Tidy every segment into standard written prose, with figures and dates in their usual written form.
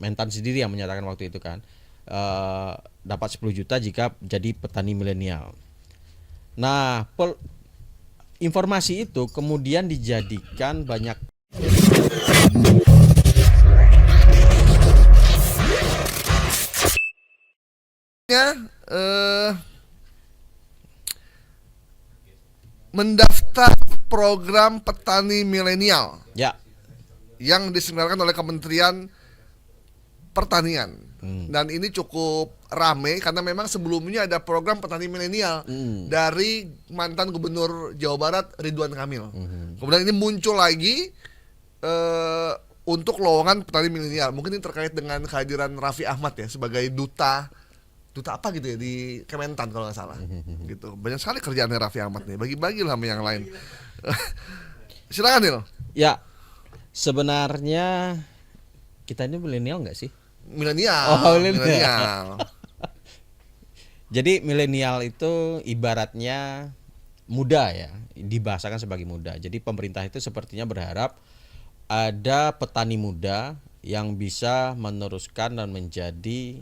Mentan sendiri yang menyatakan waktu itu kan, dapat 10 juta jika jadi petani milenial. Nah, informasi itu kemudian dijadikan banyak mendaftar program petani milenial ya. yang diselenggarakan oleh Kementerian Pertanian. Dan ini cukup rame karena memang sebelumnya ada program petani milenial dari mantan Gubernur Jawa Barat Ridwan Kamil. Kemudian ini muncul lagi untuk lowongan petani milenial. Mungkin ini terkait dengan kehadiran Raffi Ahmad ya sebagai duta apa gitu ya di Kementan kalau nggak salah. Gitu. Banyak sekali kerjaannya Raffi Ahmad nih. Bagi-bagi lah sama yang lain. Silakan Nil. Ya, sebenarnya kita ini milenial nggak sih? Milenial. Oh, milenial. Jadi milenial itu ibaratnya muda ya, dibahasakan sebagai muda. Jadi pemerintah itu sepertinya berharap ada petani muda yang bisa meneruskan dan menjadi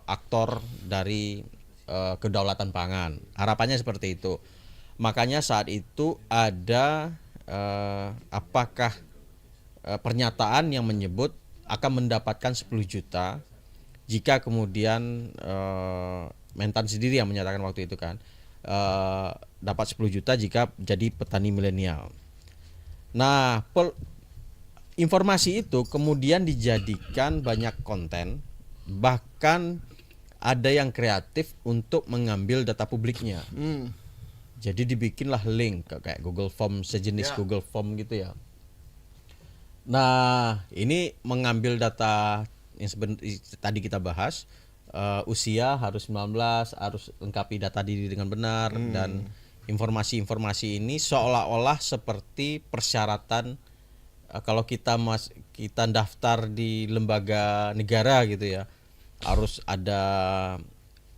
aktor dari kedaulatan pangan. Harapannya seperti itu. Makanya saat itu ada apakah pernyataan yang menyebut akan mendapatkan 10 juta jika kemudian Mentan sendiri yang menyatakan waktu itu kan, dapat 10 juta jika jadi petani milenial. Nah, informasi itu kemudian dijadikan banyak konten, bahkan ada yang kreatif untuk mengambil data publiknya. Jadi dibikinlah link kayak Google Form, sejenis Google Form gitu ya. Nah, ini mengambil data yang tadi kita bahas, usia harus 19, harus lengkapi data diri dengan benar, dan informasi-informasi ini seolah-olah seperti persyaratan kalau kita daftar di lembaga negara gitu ya, harus ada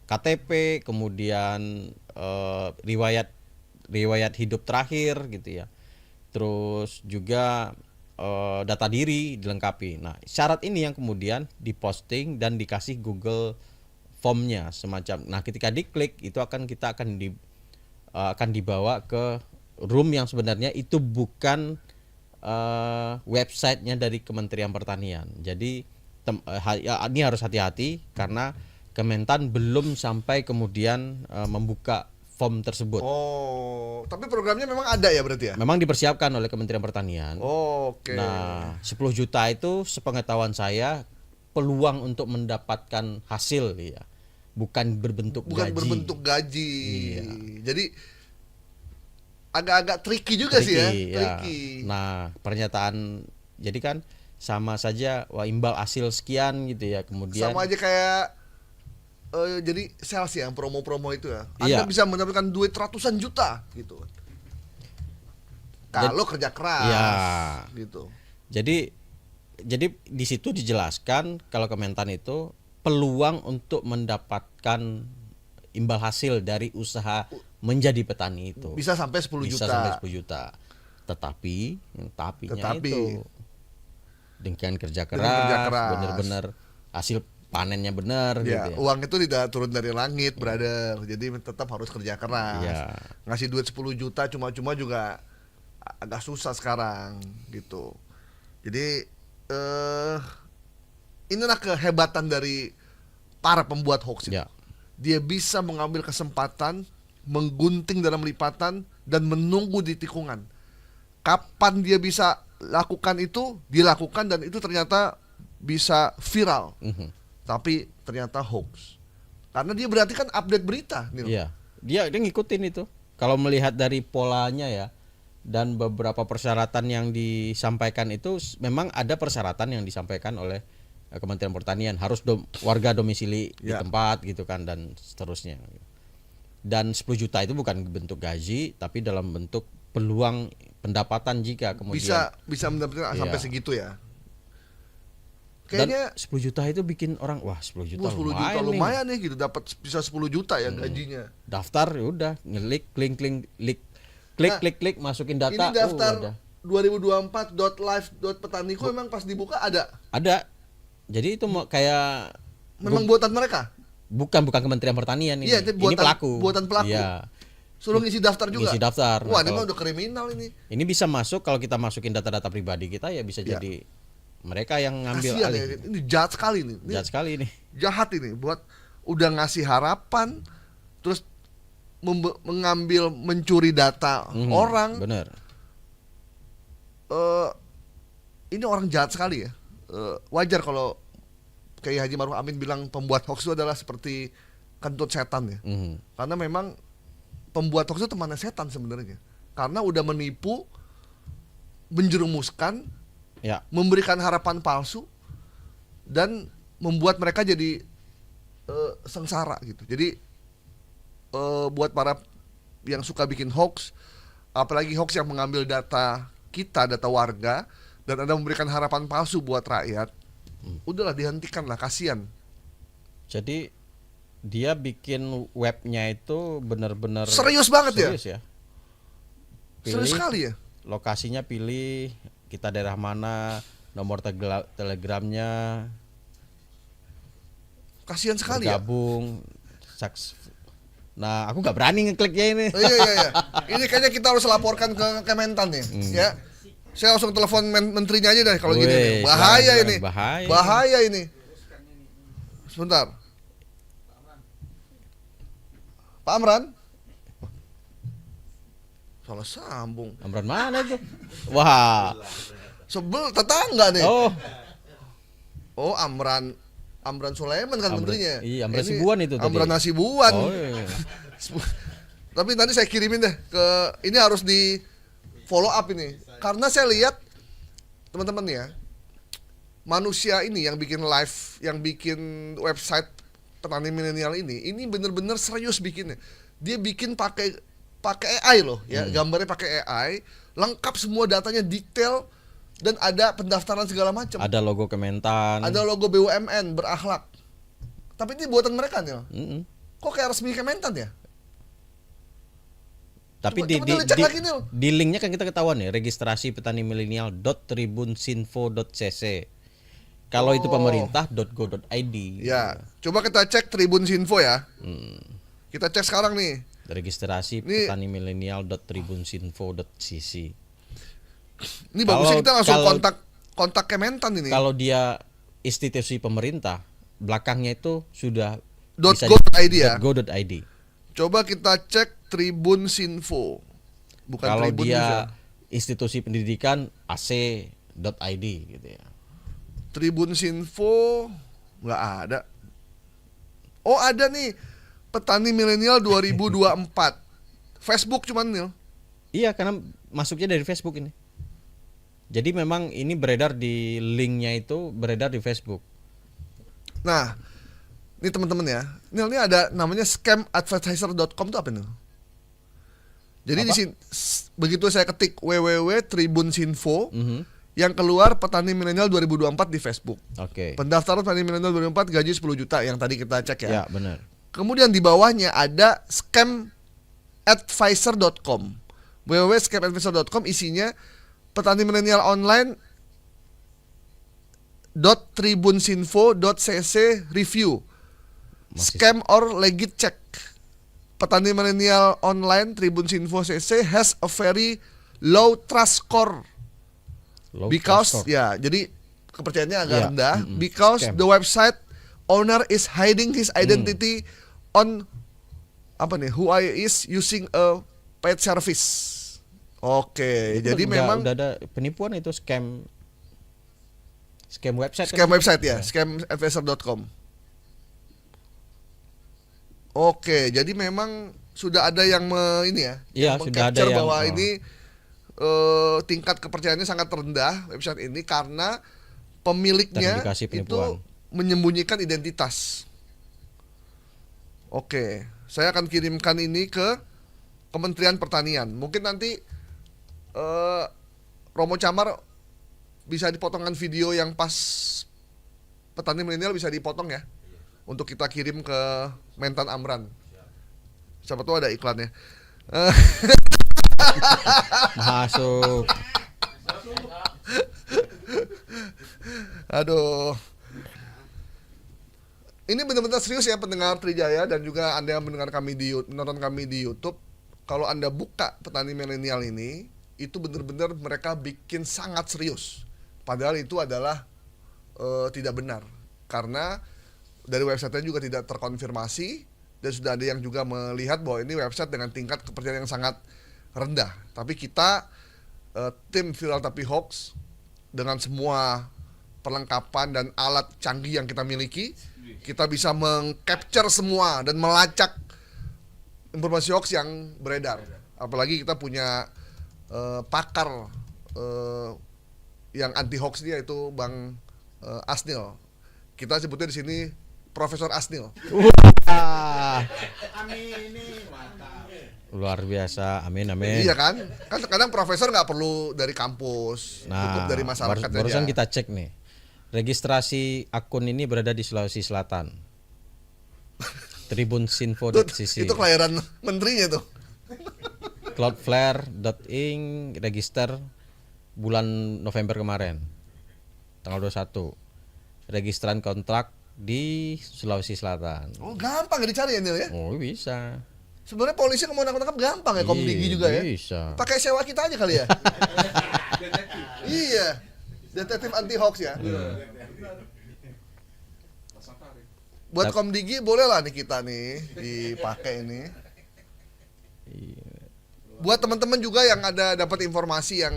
KTP, kemudian riwayat hidup terakhir gitu ya, terus juga data diri dilengkapi. Nah, syarat ini yang kemudian diposting dan dikasih Google Form-nya semacam. Nah, ketika diklik itu akan dibawa ke room yang sebenarnya itu bukan websitenya dari Kementerian Pertanian. Jadi ini harus hati-hati karena Kementan belum sampai kemudian membuka form tersebut. Oh, tapi programnya memang ada ya berarti ya? Memang dipersiapkan oleh Kementerian Pertanian. Oh, oke. Nah, 10 juta itu sepengetahuan saya peluang untuk mendapatkan hasil ya. Bukan berbentuk gaji. Iya. Jadi agak-agak tricky juga sih ya. Tricky. Nah, pernyataan jadi kan sama saja imbal hasil sekian gitu ya. Kemudian sama aja kayak jadi sales yang promo-promo itu ya. Iya. Anda bisa mendapatkan duit ratusan juta gitu. Kalau kerja keras. Iya. Gitu. Jadi di situ dijelaskan kalau Kementan itu peluang untuk mendapatkan imbal hasil dari usaha menjadi petani itu bisa sampai 10 bisa juta. sampai 10 juta. Tetapi itu dengan kerja keras, benar-benar hasil panennya benar ya, gitu ya. Uang itu tidak turun dari langit, brother. Jadi tetap harus kerja keras. Ya. Ngasih duit 10 juta cuma-cuma juga agak susah sekarang gitu. Jadi inilah kehebatan dari para pembuat hoax. Ya. Dia bisa mengambil kesempatan, menggunting dalam lipatan dan menunggu di tikungan. Kapan dia bisa lakukan itu, dilakukan, dan itu ternyata bisa viral. Tapi ternyata hoax. Karena dia berarti kan update berita, Nil. Iya. Dia ngikutin itu. Kalau melihat dari polanya ya, dan beberapa persyaratan yang disampaikan itu memang ada persyaratan yang disampaikan oleh Kementerian Pertanian, harus warga domisili di tempat gitu kan, dan seterusnya. Dan 10 juta itu bukan bentuk gaji, tapi dalam bentuk peluang pendapatan jika kemudian bisa mendapatkan sampai segitu ya. Kayaknya 10 juta itu bikin orang 10 juta lumayan nih gitu, dapat bisa 10 juta ya gajinya. Daftar ya udah, klik masukin data. Ini daftar 2024.live.petaniku memang pas dibuka ada. Jadi itu kayak Memang buatan mereka. bukan Kementerian Pertanian ini. Iya, itu Ini pelaku. buatan pelaku. Iya. Suruh ngisi daftar juga. Ngisi daftar. Wah, Nah, ini mah kalau- udah kriminal ini. Ini bisa masuk kalau kita masukin data-data pribadi kita ya bisa Ya. jadi mereka yang ngambil Kasihan alih. ya. Ini jahat sekali nih. Ini Jahat sekali ini. jahat ini buat udah ngasih harapan terus mengambil mencuri data orang. Bener. Ini orang jahat sekali ya. Wajar kalau kayak Haji Maruf Amin bilang pembuat hoax itu adalah seperti kentut setan ya. Karena memang pembuat hoax itu temannya setan sebenarnya. Karena udah menipu, menjerumuskan, Ya. memberikan harapan palsu dan membuat mereka jadi sengsara gitu. Jadi buat para yang suka bikin hoax, apalagi hoax yang mengambil data kita, data warga, dan Anda memberikan harapan palsu buat rakyat, udahlah dihentikan lah, kasihan. Jadi dia bikin webnya itu benar-benar Serius banget ya? serius ya. Serius sekali ya? Lokasinya pilih, kita daerah mana, nomor telegramnya, Kasihan sekali ya? bergabung. Nah, aku nggak berani ngekliknya ini. Iya. Ini kayaknya kita harus laporkan ke Kementan nih, ya. Saya langsung telepon menterinya aja deh kalau gini. Wih, Bahaya silakan, ini. bahaya. Bahaya ini. Sebentar. Pak Amran? Salah sambung. Amran mana itu? Wah. Sebel tetangga nih. Oh, Amran Sulaiman kan menterinya. Iya, Amran Ini Sibuan itu tadi. Amran Nasibuan. Oh, iya. Tapi nanti saya kirimin deh ke ini, harus di follow up ini. Karena saya lihat teman-teman ya, manusia ini yang bikin live, yang bikin website petani milenial ini bener-bener serius bikinnya. Dia bikin pakai AI loh ya, gambarnya pakai AI, lengkap semua datanya detail dan ada pendaftaran segala macam. Ada logo Kementan. Ada logo BUMN berakhlak. Tapi ini buatan mereka nih. Mm-mm. Kok kayak resmi Kementan ya? Tapi Coba dicek lagi, Nil. di linknya kan kita ketahuan ya, registrasi petani milenial.tribunsinfo.cc. Kalau itu pemerintah.go.id. Ya, coba kita cek Tribun Sinfo ya. Kita cek sekarang nih. Registrasi Ini- petani milenial.tribunsinfo.cc. Ini bagusnya kita langsung kalau- kontak Kementan ini. Kalau dia institusi pemerintah, belakangnya itu sudah .go.id ya. .go.id. Coba kita cek Tribun Sinfo. Bukan Kalau Tribun dia News ya. institusi pendidikan ac.id gitu ya. Tribun Sinfo nggak ada. Oh, ada nih. Petani Milenial 2024. Facebook cuman nih. Iya, karena masuknya dari Facebook ini. Jadi memang ini beredar di linknya itu beredar di Facebook. Nah, ini teman-teman ya. Ini ada namanya scamadvertiser.com itu apa nih? Jadi di sini begitu saya ketik www.tribunsinfo, yang keluar petani milenial 2024 di Facebook. Oke. Pendaftaran petani milenial 2024 gaji 10 juta yang tadi kita cek ya. Ya, benar. Kemudian di bawahnya ada scamadvisor.com. www.scamadvisor.com isinya petani milenial online .tribunsinfo.cc review. Scam or legit check. Petani milenial online Tribunsinfo CC has a very low trust score. Low Because trust score. ya, jadi kepercayaannya agak Ya, rendah because scam. the website owner is hiding his identity on who is using a paid service. Oke, Itu jadi udah- memang udah ada penipuan itu scam website. scam kan? website ya, scamadvisor.com. Oke, jadi memang sudah ada yang ini ya, Iya, yang sudah ada meng-capture yang- bahwa oh. ini tingkat kepercayaannya sangat rendah website ini karena pemiliknya Terindikasi itu penipuan. menyembunyikan identitas. Oke, saya akan kirimkan ini ke Kementerian Pertanian. Mungkin nanti Romo Camar bisa dipotongkan video yang pas petani milenial, bisa dipotong ya, untuk kita kirim ke Mentan Amran. Siapa tahu ada iklannya. Masuk. Aduh. Ini benar-benar serius ya pendengar Trijaya dan juga Anda yang mendengar kami menonton kami di YouTube. Kalau Anda buka petani milenial ini, itu benar-benar mereka bikin sangat serius. Padahal itu adalah tidak benar. Karena dari websitenya juga tidak terkonfirmasi dan sudah ada yang juga melihat bahwa ini website dengan tingkat kepercayaan yang sangat rendah. Tapi kita tim Viral Tapi Hoax dengan semua perlengkapan dan alat canggih yang kita miliki, kita bisa mengcapture semua dan melacak informasi hoax yang beredar. Apalagi kita punya pakar yang anti hoax ini, yaitu Bang Asnil. Kita sebutnya di sini Profesor Asnil. Wah, luar biasa, amin amin. Iya kan? Kan kadang profesor nggak perlu dari kampus, cukup dari masyarakat barusan aja. kita cek nih, registrasi akun ini berada di Sulawesi Selatan. Tribunsinfo.cc. Itu kelahiran menterinya tuh. Cloudflare.ing register bulan November kemarin, tanggal 21. Registran kontrak di Sulawesi Selatan. Oh, gampang ya dicari ya Nil ya? Oh, bisa. Sebenarnya polisi mau nangkap gampang ya, Komdigi juga ya. Bisa. Pakai sewa kita aja kali ya. Iya. Detektif anti hoax ya. Buat Komdigi boleh lah nih kita nih dipakai ini. Buat teman-teman juga yang ada dapat informasi yang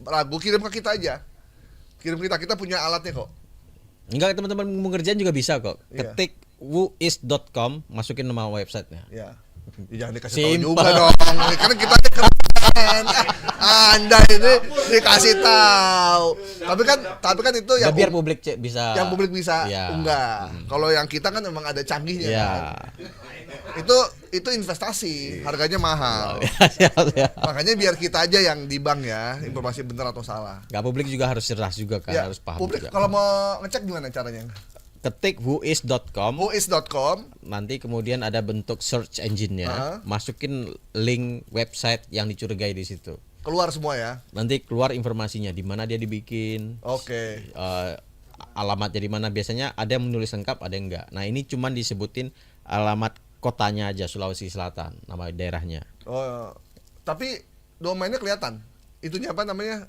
ragu, kirim ke kita aja. Kirim kita punya alatnya kok. Enggak, teman-teman mau ngerjain juga bisa kok. Iya. Ketik wuis.com, masukin nama websitenya. Ya. Jangan dikasih tahu Simple. juga dong. Karena kita keren. Anda ini dikasih tahu. Tapi kan itu yang Biar publik bisa. yang publik bisa Iya. unggah. Kalau yang kita kan memang ada canggihnya Iya. kan. Itu investasi, harganya mahal. Ya. Makanya biar kita aja yang di bank ya, informasi benar atau salah. Enggak, publik juga harus cerdas juga kan, Ya, harus paham publik juga. kalau mau ngecek gimana caranya? Ketik wuis.com, Muis.com. nanti kemudian ada bentuk search engine-nya, masukin link website yang dicurigai di situ. Keluar semua ya. Nanti keluar informasinya di mana dia dibikin. Oke. Alamatnya di mana, biasanya ada yang menulis lengkap, ada yang enggak. Nah, ini cuman disebutin alamat kotanya aja, Sulawesi Selatan, nama daerahnya. Oh, tapi domainnya kelihatan. Itunya apa namanya?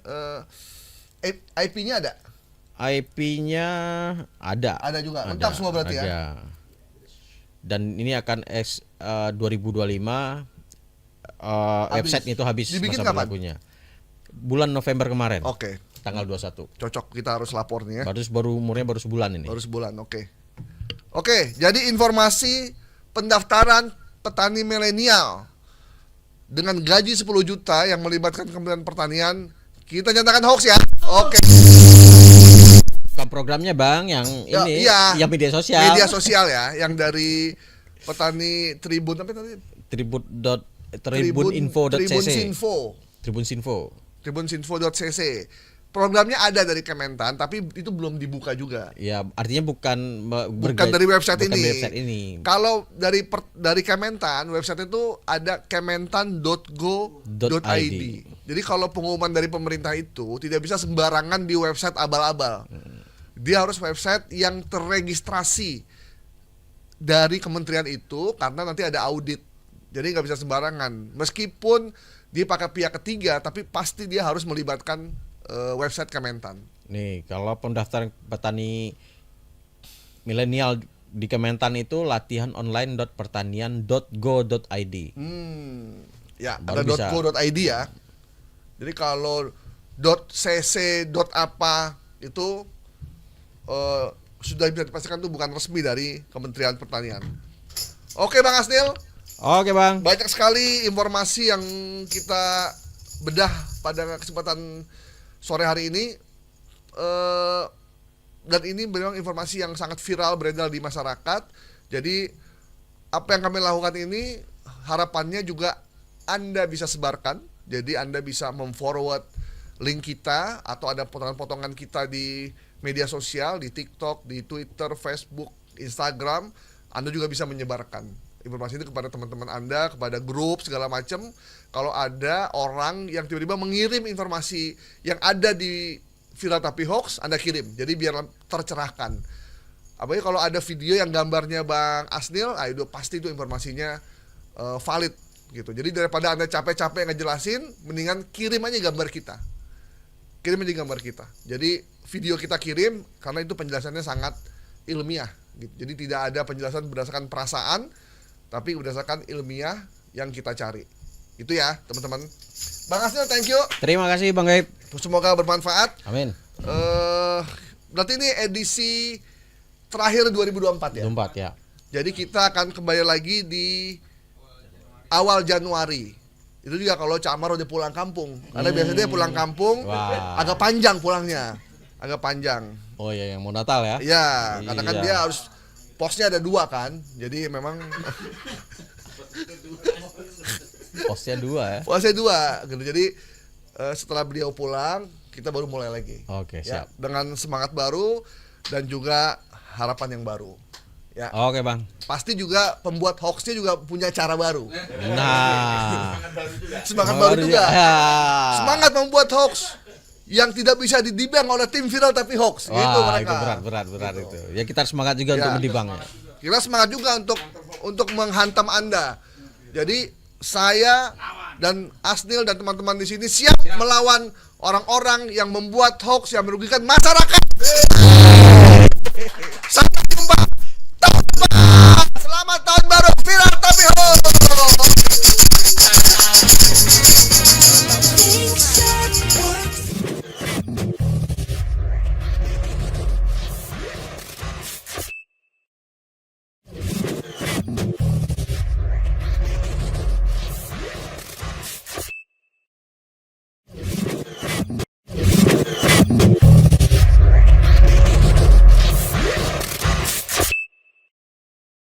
IP-nya ada. IP-nya ada. Ada juga. Lengkap semua berarti ya. ada. Dan ini akan 2025 website itu habis Dibikin masa kapan? berlakunya. Bulan November kemarin. Oke. Tanggal 21. Cocok, kita harus lapor nih ya. Baru umurnya baru sebulan ini. Baru sebulan, oke. Oke, jadi informasi pendaftaran petani milenial dengan gaji 10 juta yang melibatkan Kementerian Pertanian, kita nyatakan hoax ya. Oke. Bukan programnya Bang, yang Ya, ini, iya. yang media sosial. Media sosial ya, yang dari petani Tribun apa tadi? Tribuninfo.cc. Tribunsinfo. Tribunsinfo. Tribunsinfo.cc. Programnya ada dari Kementan, tapi itu belum dibuka juga. Ya, artinya bukan Dari website bukan ini. dari website ini. Kalau dari Kementan, website itu ada kementan.go.id. Jadi kalau pengumuman dari pemerintah itu tidak bisa sembarangan di website abal-abal. Dia harus website yang terregistrasi dari kementerian itu, karena nanti ada audit. Jadi nggak bisa sembarangan. Meskipun dia pakai pihak ketiga, tapi pasti dia harus melibatkan website Kementan. Nih, kalau pendaftaran petani milenial di Kementan itu latihan online.pertanian.go.id. Ya, Baru ada bisa. .go.id ya. Jadi kalau .cc .apa itu sudah bisa dipastikan itu bukan resmi dari Kementerian Pertanian. Oke Bang Asnil, Oke, Bang. banyak sekali informasi yang kita bedah pada kesempatan sore hari ini. Dan ini memang informasi yang sangat viral beredar di masyarakat. Jadi apa yang kami lakukan ini harapannya juga Anda bisa sebarkan. Jadi Anda bisa memforward link kita atau ada potongan-potongan kita di media sosial, di TikTok, di Twitter, Facebook, Instagram. Anda juga bisa menyebarkan informasi itu kepada teman-teman Anda, kepada grup segala macam. Kalau ada orang yang tiba-tiba mengirim informasi yang ada di Viral Tapi Hoax, Anda kirim. Jadi biar tercerahkan. Apalagi kalau ada video yang gambarnya Bang Asnil, itu pasti itu informasinya valid gitu. Jadi daripada Anda capek-capek ngejelasin, mendingan kirim aja gambar kita. Kirim aja gambar kita. Jadi video kita kirim karena itu penjelasannya sangat ilmiah gitu. Jadi tidak ada penjelasan berdasarkan perasaan, tapi berdasarkan ilmiah yang kita cari. Itu ya, teman-teman. Bang Asnil, thank you. Terima kasih Bang Gaib. Semoga bermanfaat. Amin. Berarti ini edisi terakhir 2024 ya? 24 ya. Jadi kita akan kembali lagi di awal Januari. Itu juga kalau Cak Amar udah pulang kampung. Karena biasanya dia pulang kampung agak panjang pulangnya. Agak panjang. Oh ya, yang mau Natal ya? Iya, karena kan dia harus posnya ada 2 kan. Jadi memang Posnya 2 ya. posnya 2 gitu. Jadi setelah beliau pulang, kita baru mulai lagi. Oke, Ya, siap. dengan semangat baru dan juga harapan yang baru. Ya. Oke, Bang. Pasti juga pembuat hoaxnya juga punya cara baru. Nah, Semangat baru juga. Ya. Semangat membuat hoax yang tidak bisa didibang oleh tim viral tapi hoax. Wah, Gitu mereka. itu berat itu. Ya kita harus semangat juga untuk mendibang ya. Kita semangat juga untuk menghantam Anda. Jadi saya dan Asnil dan teman-teman di sini siap melawan orang-orang yang membuat hoax yang merugikan masyarakat.